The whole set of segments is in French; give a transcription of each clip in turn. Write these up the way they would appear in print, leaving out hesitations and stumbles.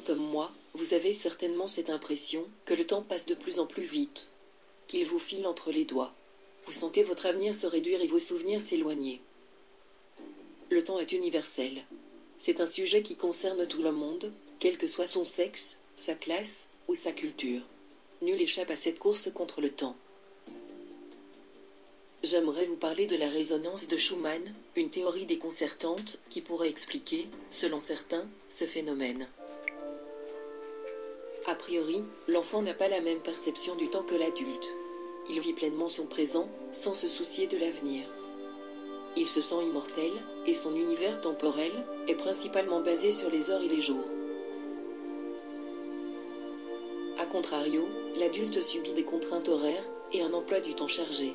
comme moi, vous avez certainement cette impression que le temps passe de plus en plus vite, qu'il vous file entre les doigts. Vous sentez votre avenir se réduire et vos souvenirs s'éloigner. Le temps est universel. C'est un sujet qui concerne tout le monde, quel que soit son sexe, sa classe ou sa culture. Nul échappe à cette course contre le temps. J'aimerais vous parler de la résonance de Schumann, une théorie déconcertante qui pourrait expliquer, selon certains, ce phénomène. A priori, l'enfant n'a pas la même perception du temps que l'adulte. Il vit pleinement son présent, sans se soucier de l'avenir. Il se sent immortel, et son univers temporel est principalement basé sur les heures et les jours. A contrario, l'adulte subit des contraintes horaires et un emploi du temps chargé.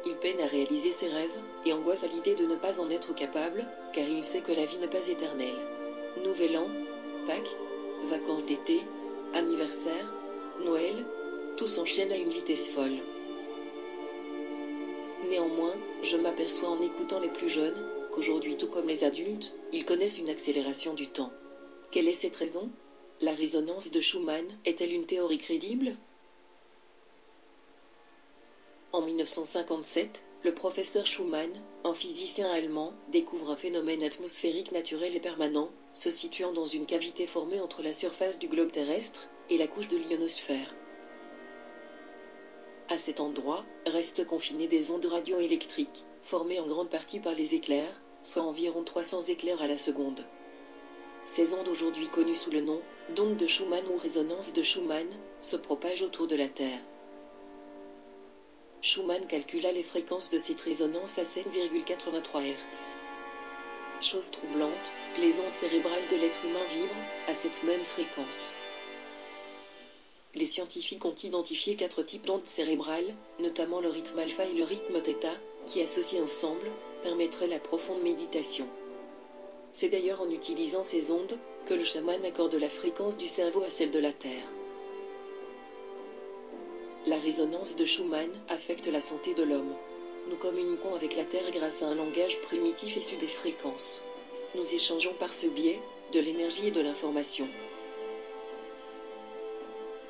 Il peine à réaliser ses rêves, et angoisse à l'idée de ne pas en être capable, car il sait que la vie n'est pas éternelle. Nouvel An, Pâques, vacances d'été, anniversaire, Noël, tout s'enchaîne à une vitesse folle. Néanmoins, je m'aperçois en écoutant les plus jeunes, qu'aujourd'hui tout comme les adultes, ils connaissent une accélération du temps. Quelle est cette raison? La résonance de Schumann est-elle une théorie crédible? En 1957, le professeur Schumann, un physicien allemand, découvre un phénomène atmosphérique naturel et permanent, se situant dans une cavité formée entre la surface du globe terrestre et la couche de l'ionosphère. À cet endroit, restent confinées des ondes radioélectriques, formées en grande partie par les éclairs, soit environ 300 éclairs à la seconde. Ces ondes, aujourd'hui connues sous le nom d'ondes de Schumann ou résonance de Schumann, se propagent autour de la Terre. Schumann calcula les fréquences de cette résonance à 7,83 Hz. Chose troublante, les ondes cérébrales de l'être humain vibrent à cette même fréquence. Les scientifiques ont identifié 4 types d'ondes cérébrales, notamment le rythme alpha et le rythme θ, qui associés ensemble, permettraient la profonde méditation. C'est d'ailleurs en utilisant ces ondes que le chaman accorde la fréquence du cerveau à celle de la Terre. La résonance de Schumann affecte la santé de l'homme. Nous communiquons avec la Terre grâce à un langage primitif issu des fréquences. Nous échangeons par ce biais de l'énergie et de l'information.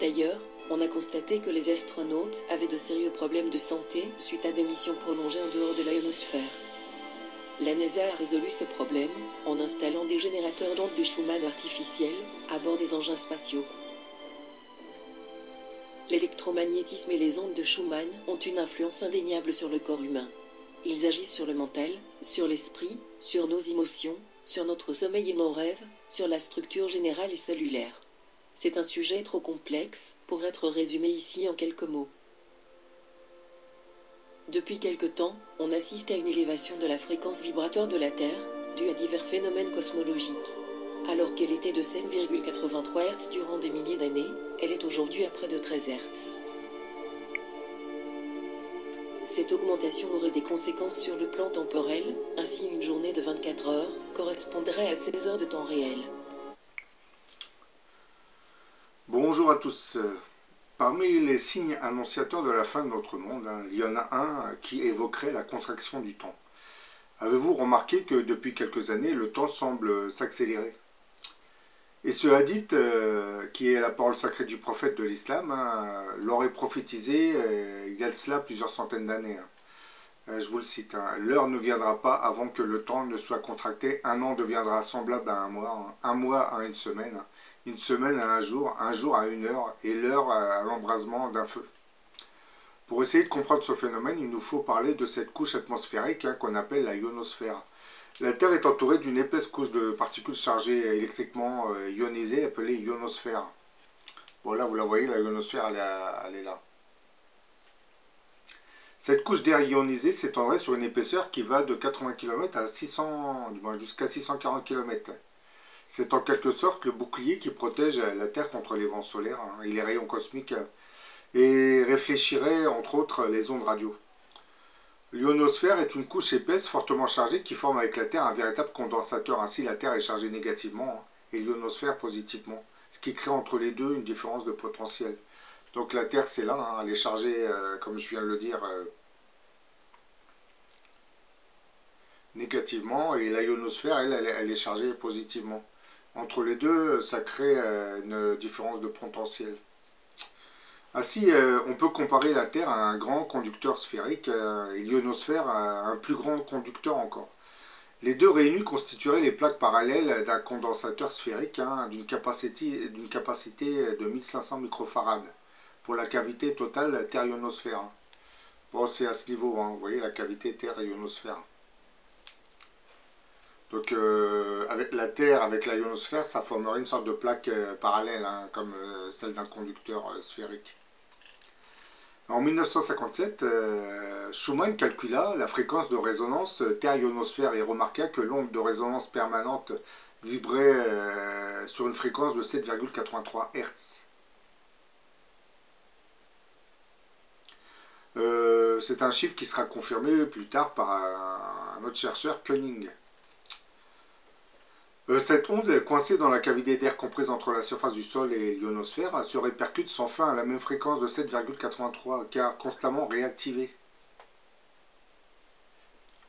D'ailleurs, on a constaté que les astronautes avaient de sérieux problèmes de santé suite à des missions prolongées en dehors de l'ionosphère. La NASA a résolu ce problème en installant des générateurs d'ondes de Schumann artificiels à bord des engins spatiaux. L'électromagnétisme et les ondes de Schumann ont une influence indéniable sur le corps humain. Ils agissent sur le mental, sur l'esprit, sur nos émotions, sur notre sommeil et nos rêves, sur la structure générale et cellulaire. C'est un sujet trop complexe pour être résumé ici en quelques mots. Depuis quelque temps, on assiste à une élévation de la fréquence vibratoire de la Terre, due à divers phénomènes cosmologiques. Alors qu'elle était de 7,83 Hz durant des milliers d'années, elle est aujourd'hui à près de 13 Hz. Cette augmentation aurait des conséquences sur le plan temporel, ainsi une journée de 24 heures correspondrait à 16 heures de temps réel. Bonjour à tous. Parmi les signes annonciateurs de la fin de notre monde, il y en a un qui évoquerait la contraction du temps. Avez-vous remarqué que depuis quelques années, le temps semble s'accélérer? Et ce hadith, qui est la parole sacrée du prophète de l'islam, l'aurait prophétisé il y a de cela plusieurs centaines d'années. Je vous le cite, l'heure ne viendra pas avant que le temps ne soit contracté, un an deviendra semblable à un mois à une semaine à un jour à une heure, et l'heure à l'embrasement d'un feu. Pour essayer de comprendre ce phénomène, il nous faut parler de cette couche atmosphérique qu'on appelle la ionosphère. La Terre est entourée d'une épaisse couche de particules chargées électriquement ionisées, appelée ionosphère. Voilà, vous la voyez, la ionosphère, elle est là. Cette couche d'air ionisé s'étendrait sur une épaisseur qui va de 80 km à 600, jusqu'à 640 km. C'est en quelque sorte le bouclier qui protège la Terre contre les vents solaires et les rayons cosmiques et réfléchirait entre autres les ondes radio. L'ionosphère est une couche épaisse fortement chargée qui forme avec la Terre un véritable condensateur. Ainsi, la Terre est chargée négativement et l'ionosphère positivement, ce qui crée entre les deux une différence de potentiel. Donc la Terre, c'est là, elle est chargée, comme je viens de le dire, négativement, et la ionosphère, elle est chargée positivement. Entre les deux, ça crée une différence de potentiel. Ainsi, on peut comparer la Terre à un grand conducteur sphérique et l'ionosphère à un plus grand conducteur encore. Les deux réunis constitueraient les plaques parallèles d'un condensateur sphérique d'une capacité de 1500 microfarads pour la cavité totale Terre-ionosphère. Bon, c'est à ce niveau, vous voyez la cavité Terre-ionosphère. Donc avec la Terre, avec la ionosphère, ça formerait une sorte de plaque parallèle, comme celle d'un conducteur sphérique. En 1957, Schumann calcula la fréquence de résonance Terre-ionosphère et remarqua que l'onde de résonance permanente vibrait sur une fréquence de 7,83 Hz. C'est un chiffre qui sera confirmé plus tard par un autre chercheur, Koenig. Cette onde, coincée dans la cavité d'air comprise entre la surface du sol et l'ionosphère, se répercute sans fin à la même fréquence de 7,83, car constamment réactivée.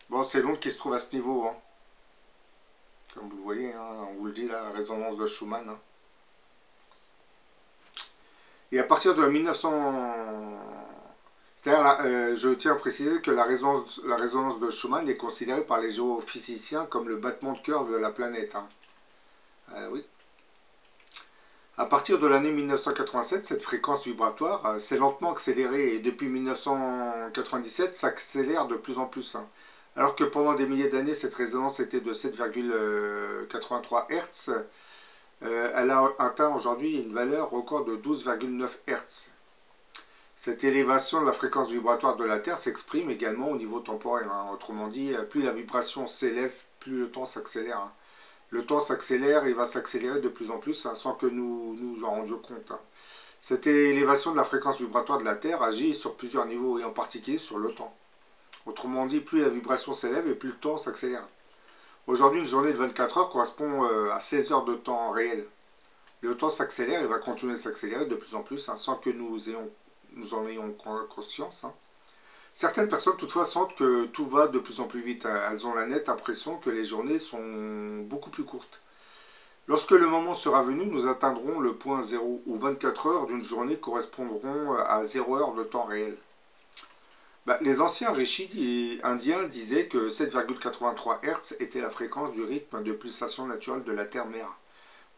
Bon, c'est l'onde qui se trouve à ce niveau, comme vous le voyez, on vous le dit, la résonance de Schumann. Et à partir de 1900... C'est-à-dire, je tiens à préciser que la résonance de Schumann est considérée par les géophysiciens comme le battement de cœur de la planète. Oui. À partir de l'année 1987, cette fréquence vibratoire s'est lentement accélérée et depuis 1997 s'accélère de plus en plus. Alors que pendant des milliers d'années, cette résonance était de 7,83 Hz, elle a atteint aujourd'hui une valeur record de 12,9 Hz. Cette élévation de la fréquence vibratoire de la Terre s'exprime également au niveau temporel. Autrement dit, plus la vibration s'élève, plus le temps s'accélère. Le temps s'accélère et va s'accélérer de plus en plus sans que nous nous en rendions compte. Cette élévation de la fréquence vibratoire de la Terre agit sur plusieurs niveaux et en particulier sur le temps. Autrement dit, plus la vibration s'élève et plus le temps s'accélère. Aujourd'hui, une journée de 24 heures correspond à 16 heures de temps réel. Le temps s'accélère et va continuer de s'accélérer de plus en plus sans que nous en ayons conscience. Certaines personnes toutefois sentent que tout va de plus en plus vite. Elles ont la nette impression que les journées sont beaucoup plus courtes. Lorsque le moment sera venu, nous atteindrons le point zéro où 24 heures d'une journée correspondront à 0 heure de temps réel. Les anciens rishis indiens disaient que 7,83 Hz était la fréquence du rythme de pulsation naturelle de la Terre-mère,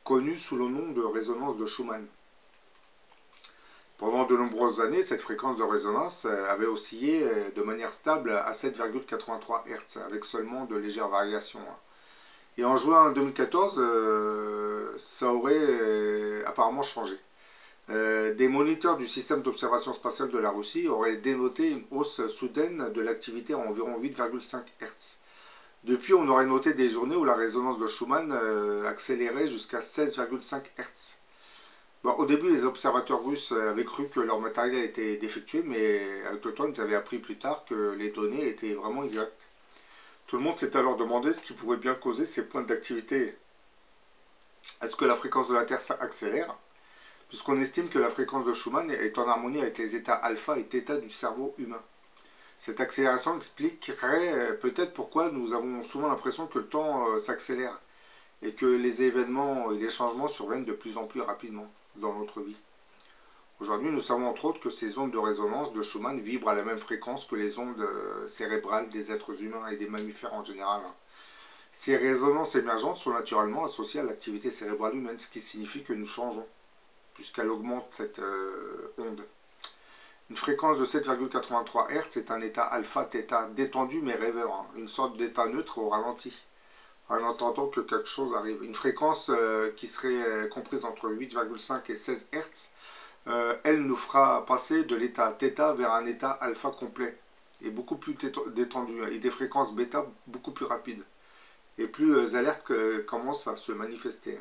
connue sous le nom de résonance de Schumann. Pendant de nombreuses années, cette fréquence de résonance avait oscillé de manière stable à 7,83 Hz, avec seulement de légères variations. Et en juin 2014, ça aurait apparemment changé. Des moniteurs du système d'observation spatiale de la Russie auraient dénoté une hausse soudaine de l'activité à environ 8,5 Hz. Depuis, on aurait noté des journées où la résonance de Schumann accélérait jusqu'à 16,5 Hz. Au début, les observateurs russes avaient cru que leur matériel était défectueux, mais avec le temps, ils avaient appris plus tard que les données étaient vraiment exactes. Tout le monde s'est alors demandé ce qui pourrait bien causer ces pointes d'activité. Est-ce que la fréquence de la Terre accélère? Puisqu'on estime que la fréquence de Schumann est en harmonie avec les états alpha et θ du cerveau humain. Cette accélération expliquerait peut-être pourquoi nous avons souvent l'impression que le temps s'accélère et que les événements et les changements surviennent de plus en plus rapidement dans notre vie. Aujourd'hui, nous savons entre autres que ces ondes de résonance de Schumann vibrent à la même fréquence que les ondes cérébrales des êtres humains et des mammifères en général. Ces résonances émergentes sont naturellement associées à l'activité cérébrale humaine, ce qui signifie que nous changeons, puisqu'elle augmente cette onde. Une fréquence de 7,83 Hz est un état alpha-θ détendu mais rêveur, une sorte d'état neutre au ralenti, en entendant que quelque chose arrive. Une fréquence qui serait comprise entre 8,5 et 16 Hz, elle nous fera passer de l'état θ vers un état alpha complet, et beaucoup plus détendu, et des fréquences bêta beaucoup plus rapides, et plus alertes commencent à se manifester.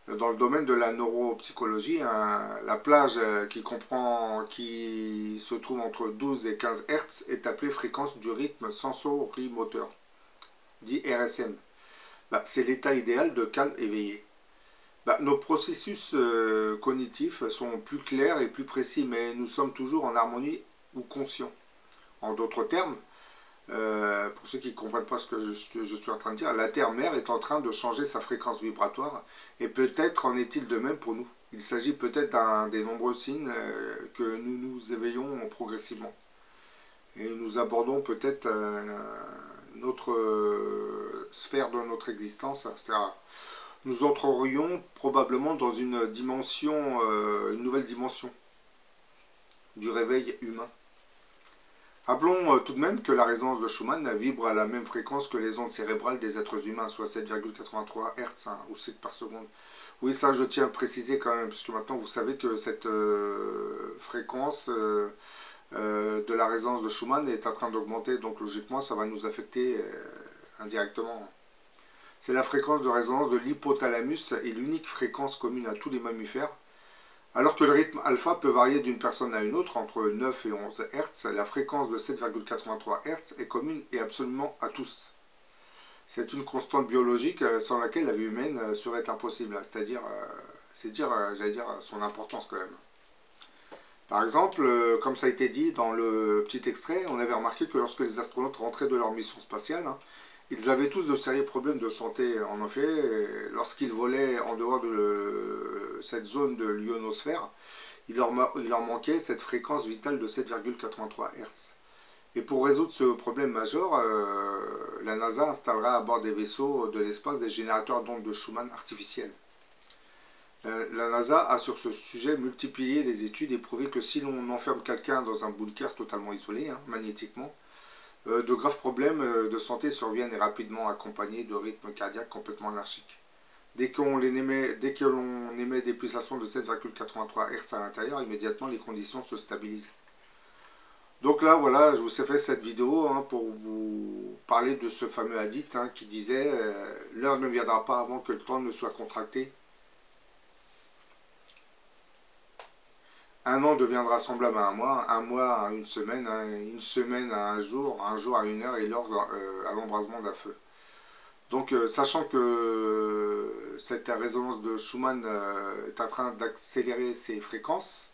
Dans le domaine de la neuropsychologie, la plage qui se trouve entre 12 et 15 Hz est appelée fréquence du rythme sensorimoteur, dit RSM. C'est l'état idéal de calme éveillé. Nos processus cognitifs sont plus clairs et plus précis, mais nous sommes toujours en harmonie ou conscients. En d'autres termes, Pour ceux qui ne comprennent pas ce que je suis en train de dire, la Terre-mère est en train de changer sa fréquence vibratoire, et peut-être en est-il de même pour nous. Il s'agit peut-être d'un des nombreux signes que nous nous éveillons progressivement. Et nous abordons peut-être une autre sphère de notre existence, c'est-à-dire nous entrerions probablement dans une dimension, une nouvelle dimension du réveil humain. Rappelons tout de même que la résonance de Schumann vibre à la même fréquence que les ondes cérébrales des êtres humains, soit 7,83 Hz ou cycles par seconde. Oui, ça je tiens à préciser quand même, puisque maintenant vous savez que cette fréquence de la résonance de Schumann est en train d'augmenter, donc logiquement ça va nous affecter indirectement. C'est la fréquence de résonance de l'hypothalamus et l'unique fréquence commune à tous les mammifères. Alors que le rythme alpha peut varier d'une personne à une autre, entre 9 et 11 Hz, la fréquence de 7,83 Hz est commune et absolument à tous. C'est une constante biologique sans laquelle la vie humaine serait impossible, c'est-à-dire, j'allais dire, son importance quand même. Par exemple, comme ça a été dit dans le petit extrait, on avait remarqué que lorsque les astronautes rentraient de leur mission spatiale, ils avaient tous de sérieux problèmes de santé. En effet, lorsqu'ils volaient en dehors de cette zone de l'ionosphère, il leur manquait cette fréquence vitale de 7,83 Hz. Et pour résoudre ce problème majeur, la NASA installera à bord des vaisseaux de l'espace des générateurs d'ondes de Schumann artificiels. La NASA a sur ce sujet multiplié les études et prouvé que si l'on enferme quelqu'un dans un bunker totalement isolé, magnétiquement, de graves problèmes de santé surviennent et rapidement accompagnés de rythmes cardiaques complètement anarchiques. Dès que l'on émet des pulsations de 7,83 Hz à l'intérieur, immédiatement les conditions se stabilisent. Donc là, voilà, je vous ai fait cette vidéo pour vous parler de ce fameux hadith qui disait « L'heure ne viendra pas avant que le temps ne soit contracté. Un an deviendra semblable à un mois à une semaine à un jour à une heure et l'heure à l'embrasement d'un feu. » Donc, sachant que cette résonance de Schumann est en train d'accélérer ses fréquences,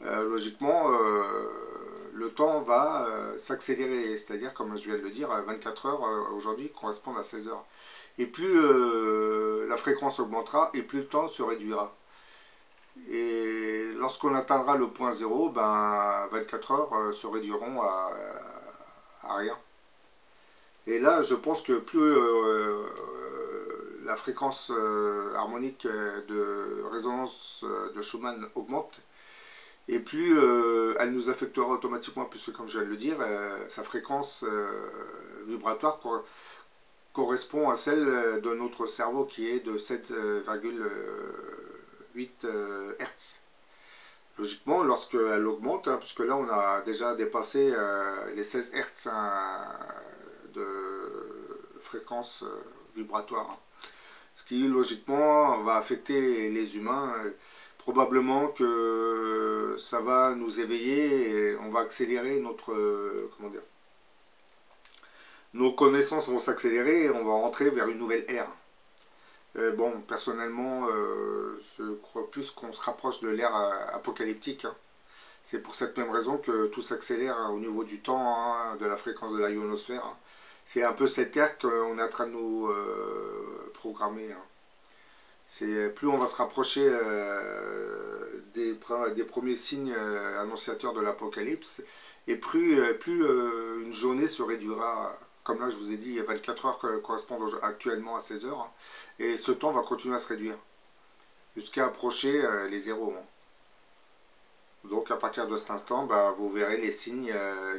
logiquement, le temps va s'accélérer, c'est-à-dire, comme je viens de le dire, 24 heures aujourd'hui correspondent à 16 heures. Et plus la fréquence augmentera, et plus le temps se réduira. Et lorsqu'on atteindra le point 0, 24 heures se réduiront à rien. Et là, je pense que plus la fréquence harmonique de résonance de Schumann augmente, et plus elle nous affectera automatiquement, puisque comme je viens de le dire, sa fréquence vibratoire correspond à celle de notre cerveau qui est de 7,8 Hz. Logiquement, lorsqu'elle augmente, puisque là on a déjà dépassé les 16 Hz de fréquence vibratoire, ce qui logiquement va affecter les humains. Probablement que ça va nous éveiller et on va accélérer notre, nos connaissances vont s'accélérer et on va rentrer vers une nouvelle ère. Bon, personnellement, je crois plus qu'on se rapproche de l'ère apocalyptique. C'est pour cette même raison que tout s'accélère au niveau du temps, de la fréquence de la ionosphère. C'est un peu cette ère qu'on est en train de nous programmer. Plus on va se rapprocher des premiers signes annonciateurs de l'apocalypse, et plus une journée se réduira. Comme là, je vous ai dit, 24 heures correspondent actuellement à 16 heures, et ce temps va continuer à se réduire, jusqu'à approcher les zéros. Donc à partir de cet instant, vous verrez les signes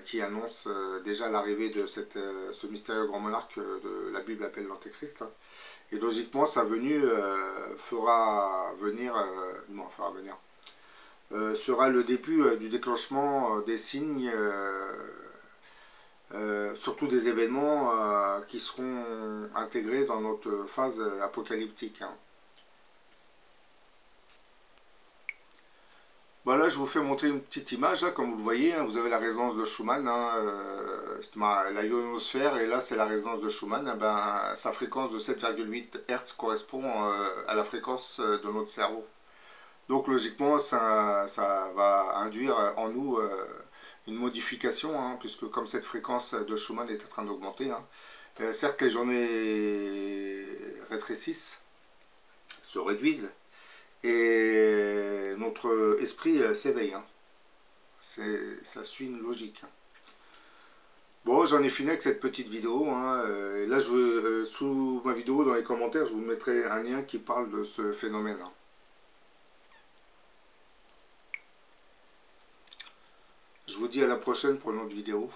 qui annoncent déjà l'arrivée de ce mystérieux grand monarque que la Bible appelle l'Antéchrist. Et logiquement, sa venue sera le début du déclenchement des signes, surtout des événements qui seront intégrés dans notre phase apocalyptique. Voilà, je vous fais montrer une petite image, comme vous le voyez, vous avez la résonance de Schumann, la ionosphère, et là c'est la résonance de Schumann, sa fréquence de 7,8 Hz correspond à la fréquence de notre cerveau. Donc logiquement, ça va induire en nous une modification, hein, puisque comme cette fréquence de Schumann est en train d'augmenter, hein, certes les journées rétrécissent, se réduisent, et notre esprit s'éveille. Hein. Ça suit une logique. Hein. Bon, j'en ai fini avec cette petite vidéo. Hein. Et là, sous ma vidéo, dans les commentaires, je vous mettrai un lien qui parle de ce phénomène. Hein. Je vous dis à la prochaine pour une autre vidéo.